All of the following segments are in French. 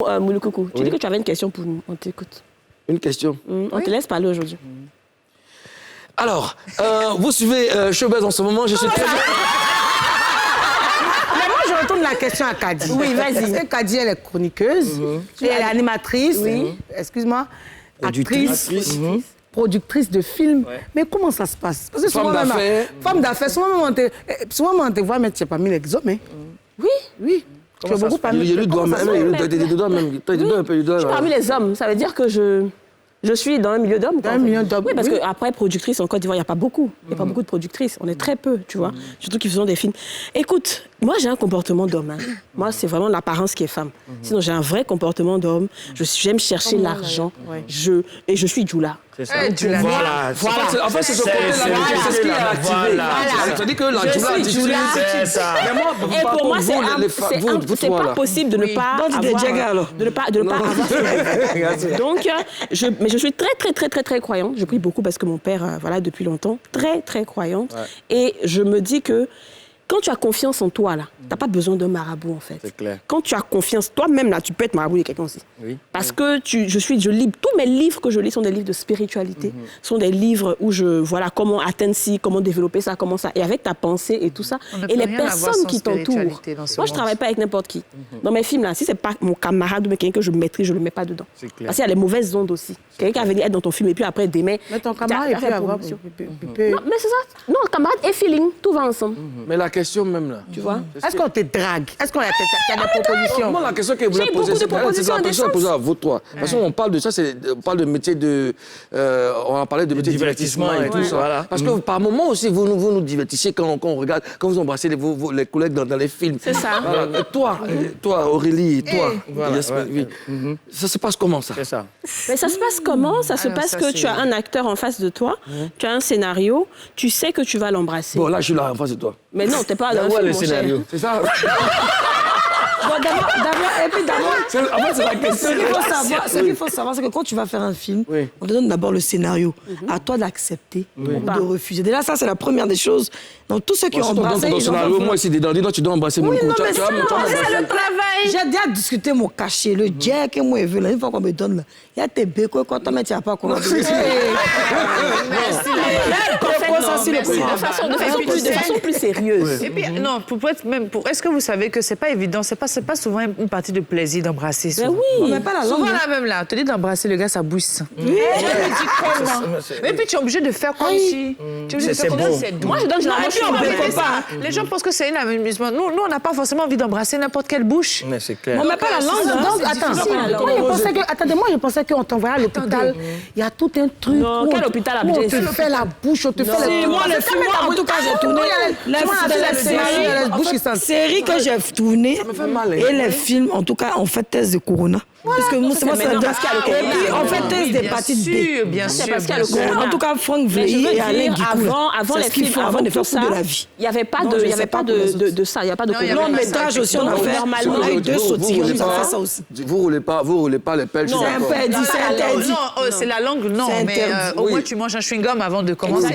Mouloukoukou, tu dis que tu avais une question pour nous. On t'écoute. Une question. On te laisse parler aujourd'hui. Alors, vous suivez Showbuzz en ce moment, je suis très... Mais moi, je retourne la question à Kadi. Oui, vas-y. Parce que Kadi, elle est chroniqueuse, elle est animatrice, excuse-moi, actrice, productrice de films. Ouais. Mais comment ça se passe? Parce que femme d'affaires. Femme d'affaires, souvent on te voit, mais tu n'as pas mis l'examen. Oui. Oui. Tu as beaucoup parmi les doigts même. Je suis parmi les hommes. Ça veut dire que je suis dans un milieu d'hommes. Dans un milieu d'hommes. Oui, parce qu'après, productrice en Côte d'Ivoire, il n'y a pas beaucoup. Il n'y a pas beaucoup de productrices. On est très peu, tu vois. Surtout qui faisons des films. Écoute, moi, j'ai un comportement d'homme. Hein. Moi, c'est vraiment l'apparence qui est femme. Sinon, j'ai un vrai comportement d'homme. J'aime chercher l'argent. Et je suis Djoula. C'est ça. Voilà. En fait, c'est ce côté-là, c'est ce qui est activé. C'est-à-dire que la Djoula, c'est ça. Et pour moi, c'est pas possible de ne pas avoir... Donc, mais je suis très croyante. Je prie beaucoup parce que mon père, voilà, depuis longtemps, très croyante. Et je me dis que quand tu as confiance en toi, là, tu n'as pas besoin d'un marabout, en fait. C'est clair. Quand tu as confiance, toi-même, là, tu peux être marabout de quelqu'un aussi. Oui. Parce que je lis, tous mes livres que je lis sont des livres de spiritualité, sont des livres où voilà, comment atteindre ci, comment développer ça, comment ça. Et avec ta pensée et tout ça. Et les personnes qui t'entourent. Moi, je ne travaille pas avec n'importe qui. Dans mes films, là, si ce n'est pas mon camarade ou quelqu'un que je maîtrise, je ne le mets pas dedans. Parce qu'il y a les mauvaises ondes aussi. Quelqu'un qui va venir être dans ton film et puis après, demain... Mais ton camarade, il peut avoir... Non, mais c'est ça. Non, camarade et feeling, tout va ensemble. Mais la question même là, tu vois. Est-ce qu'on te drague? Est-ce qu'il y a des propositions? Non, la question que vous voulez poser, c'est la question à poser à vous trois. De toute façon, on parle de ça, on parle de métier de... on a parlé de métier de divertissement et tout ça. Voilà. Parce que par moment aussi, vous nous divertissez quand on regarde, quand vous embrassez les collègues dans les films. C'est ça. Voilà. Toi, Aurélie, toi, ça se passe comment ça? C'est ça. Mais ça se passe comment? Ça se passe que tu as un acteur en face de toi, tu as un scénario, tu sais que tu vas l'embrasser. Bon, là, je suis là en face de toi. Mais non, t'es pas dans un film, le scénario. C'est ça. Bon, d'abord, en fait, c'est la question. Ce qu'il faut savoir, c'est que quand tu vas faire un film, on te donne d'abord le scénario. À toi d'accepter ou de refuser. Déjà, ça, c'est la première des choses. Donc, tous ceux qui ont embrassé... Dans scénario, moi, si dedans, tu dois embrasser mon cou. C'est le travail. J'ai déjà discuté mon cachet, le jack et moi, une fois qu'on me donne là. Il y a tes bécots, quand on met, tu n'as pas comment. De façon plus sérieuse. Et puis, non, est-ce que vous savez que c'est pas évident, c'est pas souvent une partie de plaisir d'embrasser. Ben oui. On met pas la langue. Souvent la même là, on te dit d'embrasser le gars, ça bouge. Oui. Je me dis comment. Mais puis tu es obligé de faire comme si. Tu es obligé de faire comme si c'est doux. Moi, je donne les gens pensent que c'est un amusement. Nous, on n'a pas forcément envie d'embrasser n'importe quelle bouche. Mais c'est clair. On met pas la langue. Donc, attends, je pensais qu'on t'envoyait à l'hôpital. Il y a tout un truc. Non, quel hôpital à Abidjan? On te fait la bouche, on te fait les... Moi, en tout cas, j'ai tourné la série que j'ai tournée et les films, en tout cas, on fait test de Corona. Parce que moi, c'est moi, ça donne. Et puis, on fait test d'hépatite B. Bien sûr, parce qu'il y a le Corona. En tout cas, Franck Vlehy et Alain Guicoul. Avant les films, avant de faire ça, de la vie. il n'y avait pas de ça, il n'y a pas de Corona. Long métrage aussi, on a fait. On a eu 2 sautilles, on a fait ça aussi. Vous roulez pas les pelles. C'est interdit, c'est interdit. Non, c'est la langue, non, mais au moins tu manges un chewing-gum avant de commencer.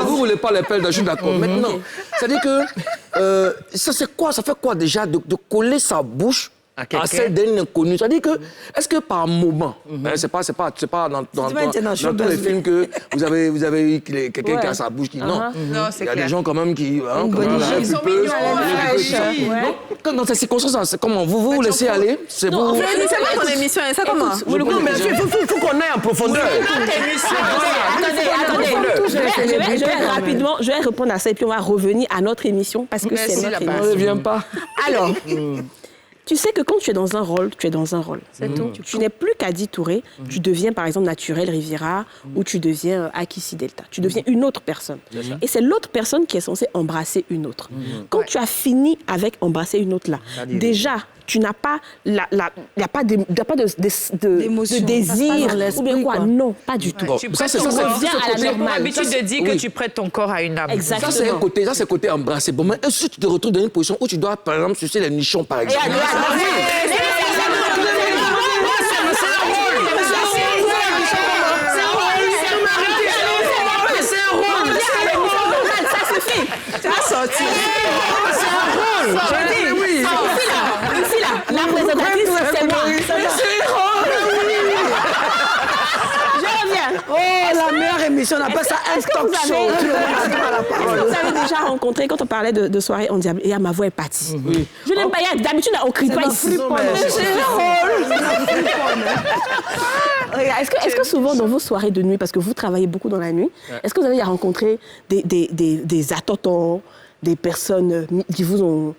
Vous roulez pas les pelles, je suis d'accord. Maintenant, c'est-à-dire que ça fait quoi déjà de coller sa bouche à celle d'un inconnu? C'est-à-dire que, est-ce que par moment, c'est pas dans tous les films que vous avez eu quelqu'un qui a sa bouche qui... Non, il y a des gens quand même qui... Ils sont mignons. Dans ces circonstances, c'est comment? Vous vous laissez aller? C'est vous... C'est pas ton émission, ça commence. Non, mais il faut qu'on aille en profondeur. Attendez. Je vais répondre à ça et puis on va revenir à notre émission parce que c'est notre émission. On ne revient pas. Alors... Tu sais que quand tu es dans un rôle, tu es dans un rôle. C'est tout. Tu n'es plus Kadi Touré, tu deviens par exemple Naturel Riviera ou tu deviens Akissi Delta. Tu deviens une autre personne. Et c'est l'autre personne qui est censée embrasser une autre. Quand tu as fini avec embrasser une autre là, déjà, tu n'as pas, il n'y a pas de désir ou bien quoi. Non, pas du tout. Tu reviens à la normale. L'habitude de dire que tu prêtes ton corps à une âme. Exactement. Ça, c'est le côté embrasser. Bon, mais est-ce que tu te retrouves dans une position où tu dois, par exemple, sucer les nichons, par exemple? La présentatrice, c'est moi. ici, on appelle ça un talk show. Est-ce que vous avez déjà rencontré, quand on parlait de soirée, on dit, et ma voix est partie. Je n'aime pas, d'habitude, on ne crie pas ici. Est-ce que souvent, dans vos soirées de nuit, parce que vous travaillez beaucoup dans la nuit, est-ce que vous avez rencontré des attentants, des personnes qui vous ont...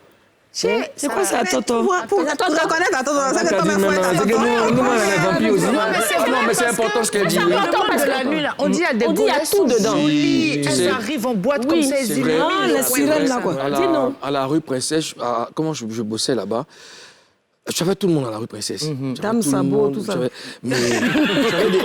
C'est quoi ça, Toto? Pour reconnaître, attends, ça que ton nous, on est les vampires aussi. Non, mais c'est important ce qu'elle dit. C'est important parce que la nuit, là, on dit à des il y a tout dedans. Elles arrivent en boîte comme ça, elles vrai. La sirène, là, quoi. À la rue Princesse, comment je bossais là-bas, j'avais tout le monde à la rue Princesse. Dame Sabot, tout ça. Mais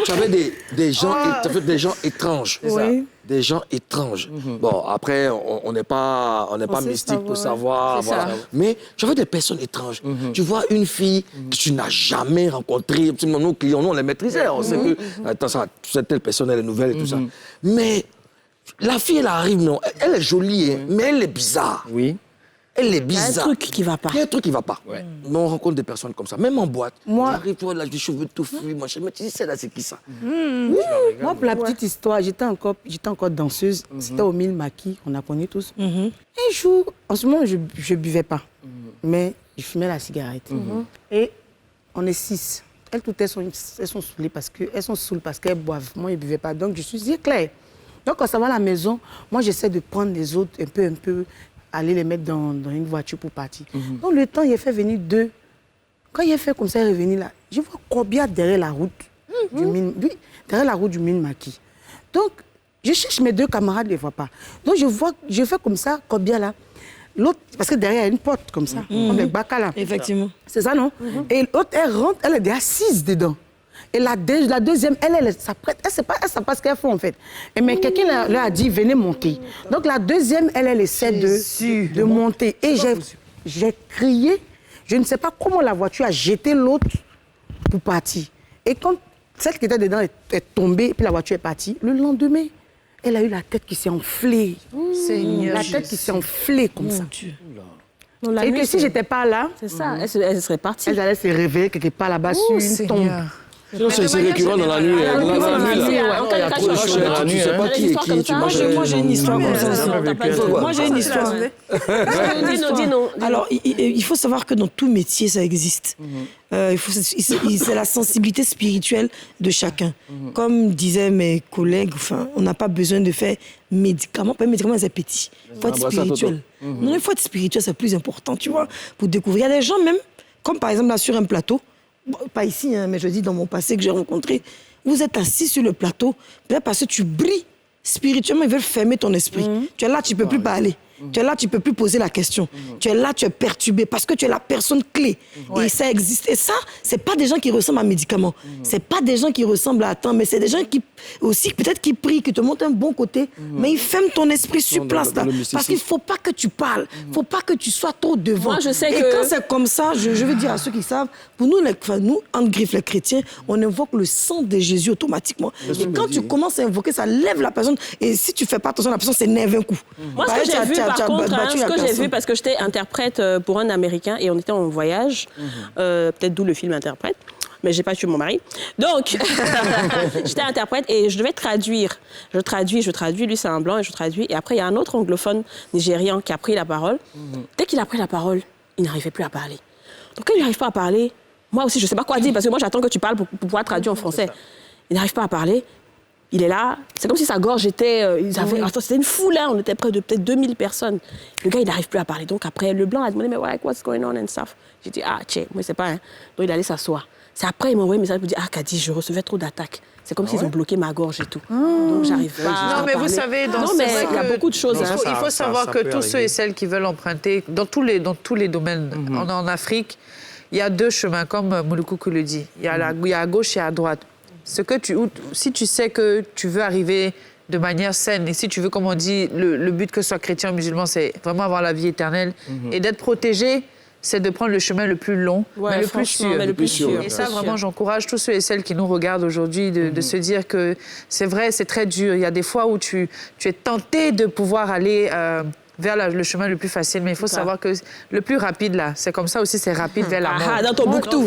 tu avais des gens étranges. Oui. Des gens étranges. Bon, après, on n'est pas mystique pour savoir. Voilà. Mais j'avais des personnes étranges. Tu vois une fille que tu n'as jamais rencontrée. Nos clients, nous, on les maîtrisait. On sait que, attends, cette telle personne, elle est nouvelle et tout ça. Mais la fille, elle arrive, non. Elle est jolie, mais elle est bizarre. Oui. Elle est bizarre. Il y a un truc qui va pas. Il y a un truc qui va pas. Ouais. Mais on rencontre des personnes comme ça, même en boîte. Moi, j'arrive, tu vois, là, des cheveux tout fluides, machin. Mais tu dis, celle-là, c'est qui ça? Moi, pour la petite histoire, j'étais encore danseuse. C'était au Mille Maquis, on a connu tous. Un jour, en ce moment, je ne buvais pas, mais je fumais la cigarette. Et on est 6. Elles toutes, elles sont saoulées parce qu'elles boivent. Moi, je ne buvais pas. Donc, je suis dit, Claire. Donc, quand ça va à la maison, moi, j'essaie de prendre les autres un peu, aller les mettre dans une voiture pour partir. Donc, le temps, il a fait venir 2. Quand il a fait comme ça, il est revenu là. Je vois Kobia derrière la route du Mine, derrière la route du Mine Maquis. Donc, je cherche mes 2 camarades, je ne les vois pas. Donc, je fais comme ça, Kobia là. L'autre, parce que derrière, il y a une porte comme ça, comme les bacas là. Effectivement. C'est ça, non? Et l'autre, elle rentre, elle est déjà assise dedans. Et la deuxième, elle s'apprête, elle sait pas ce qu'elle fait en fait. Mais quelqu'un leur a dit, venez monter. Donc la deuxième, elle essaie de monter. Et j'ai crié, je ne sais pas comment la voiture a jeté l'autre pour partir. Et quand celle qui était dedans est tombée, puis la voiture est partie, le lendemain, elle a eu la tête qui s'est enflée. Seigneur. La tête qui s'est enflée comme ça. Dieu. Et que si je n'étais pas là, C'est ça, elle serait partie. elle allait se réveiller quelque part là-bas sur une tombe. Sinon, c'est récurrent dans la nuit. Il y a trop de choses dans la nuit. Tu sais pas qui est qui. Tu manges. Moi, j'ai une histoire comme ça. Moi, j'ai une histoire. Dis-nous. Alors, il faut savoir que dans tout métier, ça existe. C'est la sensibilité spirituelle de chacun. Comme disaient mes collègues, on n'a pas besoin de faire médicaments. Pas médicaments, c'est petit. Il faut être spirituel. Non, il faut être spirituel, c'est plus important, tu vois, pour découvrir. Il y a des gens même, comme par exemple là sur un plateau, pas ici, hein, mais je dis dans mon passé que j'ai rencontré, vous êtes assis sur le plateau, peut-être parce que tu brilles spirituellement, ils veulent fermer ton esprit. Tu es là, tu ne peux plus parler. Tu es là, tu ne peux plus poser la question. Tu es là, tu es perturbé parce que tu es la personne clé. Et ça existe. Et ça, ce n'est pas des gens qui ressemblent à un médicament. Ce n'est pas des gens qui ressemblent à temps, mais c'est des gens qui, aussi, peut-être qui prient, qui te montrent un bon côté, mais ils ferment ton esprit sur place. Là, parce qu'il ne faut pas que tu parles. Il ne faut pas que tu sois trop devant. Moi, je sais et quand c'est comme ça, je veux dire à ceux qui savent, pour nous, nous, entre griffes, les chrétiens, on invoque le sang de Jésus automatiquement. Et quand tu commences à invoquer, ça lève la personne. Et si tu ne fais pas attention, la personne s'énerve un coup. Moi, ce que j'ai vu, par contre, ce que j'ai vu, parce que j'étais interprète pour un Américain et on était en voyage, peut-être d'où le film Interprète, mais j'ai pas tué mon mari. Donc, j'étais interprète et je devais traduire. Je traduis, lui c'est un blanc et je traduis. Et après, il y a un autre anglophone nigérian qui a pris la parole. Dès qu'il a pris la parole, il n'arrivait plus à parler. Donc, quand il n'arrive pas à parler, moi aussi, je sais pas quoi dire parce que moi, j'attends que tu parles pour pouvoir traduire en français. Il n'arrive pas à parler. Il est là, c'est comme si sa gorge était... c'était une foule, hein, on était près de peut-être 2000 personnes. Le gars, il n'arrive plus à parler. Donc après, le blanc a demandé, mais what's going on and stuff. J'ai dit, moi, c'est pas... Hein. Donc il allait s'asseoir. C'est après, il m'a envoyé un message pour dire, Kadi, je recevais trop d'attaques. C'est comme s'ils ont bloqué ma gorge et tout. Donc j'arrive pas à Non, mais parler. vous savez, il y a beaucoup de choses. Il faut savoir que tous ceux et celles qui veulent emprunter, dans tous les domaines, en Afrique, il y a 2 chemins, comme Moulukoukou le dit. Il y a à gauche et à droite. Si tu sais que tu veux arriver de manière saine et si tu veux, comme on dit, le but que ce soit chrétien ou musulman, c'est vraiment avoir la vie éternelle et d'être protégé, c'est de prendre le chemin le plus long, mais le plus sûr. Et ça, vraiment, j'encourage tous ceux et celles qui nous regardent aujourd'hui de se dire que c'est vrai, c'est très dur. Il y a des fois où tu es tenté de pouvoir aller... vers le chemin le plus facile, mais il faut savoir que le plus rapide, là, c'est comme ça aussi, c'est rapide vers la mort. Dans ton bouc-tout.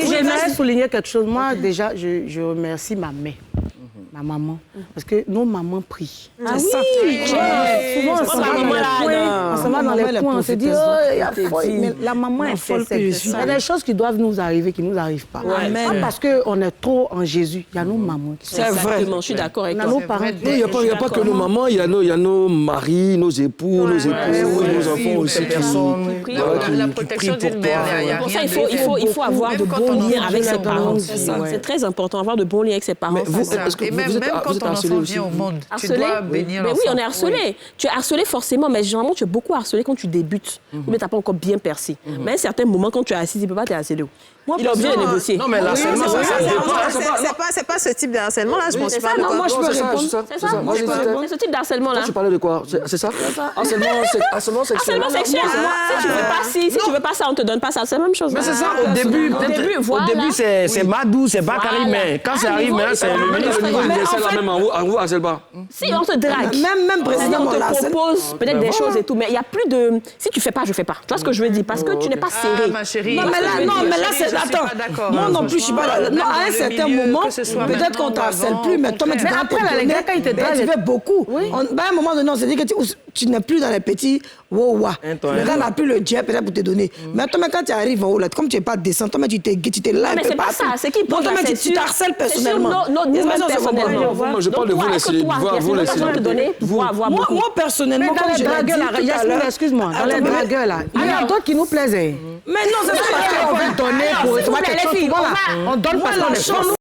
J'aimerais souligner quelque chose. Moi, déjà, je remercie ma mère. La maman. Parce que nos mamans prient. Ah oui, Souvent, on s'en va dans les coins, on se dit, oh, il y a folle. Mais la maman est folle. Il y a des choses qui doivent nous arriver, qui ne nous arrivent pas. Pas parce qu'on est trop en Jésus. Il y a nos mamans qui sont... C'est vrai. Je suis d'accord avec toi. Il n'y a pas que nos mamans, il y a nos maris, nos époux, nos épouses, nos enfants aussi. Personnes. La protection d'une mère, il y a pour ça, rien il faut avoir de bons liens avec ses parents. C'est très important, avoir de bons liens avec ses parents. Et même quand ton enfant vient au monde, tu dois bénir l'enfant. Mais oui, on est harcelé. Tu es harcelé forcément, mais généralement, tu es beaucoup harcelé quand tu débutes. Ou bien tu n'as pas encore bien percé. Mais à un certain moment, quand tu es assis, il ne peut pas t'harceler. Il est obligé de négocier. Non, mais l'harcèlement, c'est pas ce type de harcèlement-là, je pense pas. Non, moi, je peux répondre. C'est ça. C'est ce type d'harcèlement-là. Tu parlais de quoi? C'est ça? Harcèlement sexuel. Harcèlement sexuel. Si tu veux pas ça, on te donne pas ça. C'est la même chose. Mais c'est ça, au début, c'est Madou, c'est Bakary, mais quand ça arrive, c'est le ministre. On vous harcèle pas. Si on te drague, même président, on te propose peut-être des choses et tout, mais il n'y a plus de... Si tu fais pas, je fais pas. Tu vois ce que je veux dire? Parce que tu n'es pas serré. Ma chérie. Non, mais là, c'est... Attends, moi non plus, je suis pas là. Non, à un certain moment, peut-être qu'on ne t'harcèle plus, mais toi, tu Mais après, là, les gars, quand ils te draguent, tu fais beaucoup. À un moment donné, on s'est dit que tu n'es plus dans les petits wow-wa. Le gars n'a plus le jet peut-être pour te donner. Mais toi, quand tu arrives en haut, là, comme tu n'es pas décent, toi, tu t'es là. Mais c'est pas ça, c'est qui pose la ceinture. Tu t'harcèles personnellement. Moi, je parle de vous, laissez moi, personnellement, comme je l'ai dit tout à l'heure... Excuse-moi, dans les dragueurs, là, il y a d'autres qui nous plaisent. Mais non, c'est ça qu'on veut donner pour recevoir quelque chose. On donne parce qu'on est fort.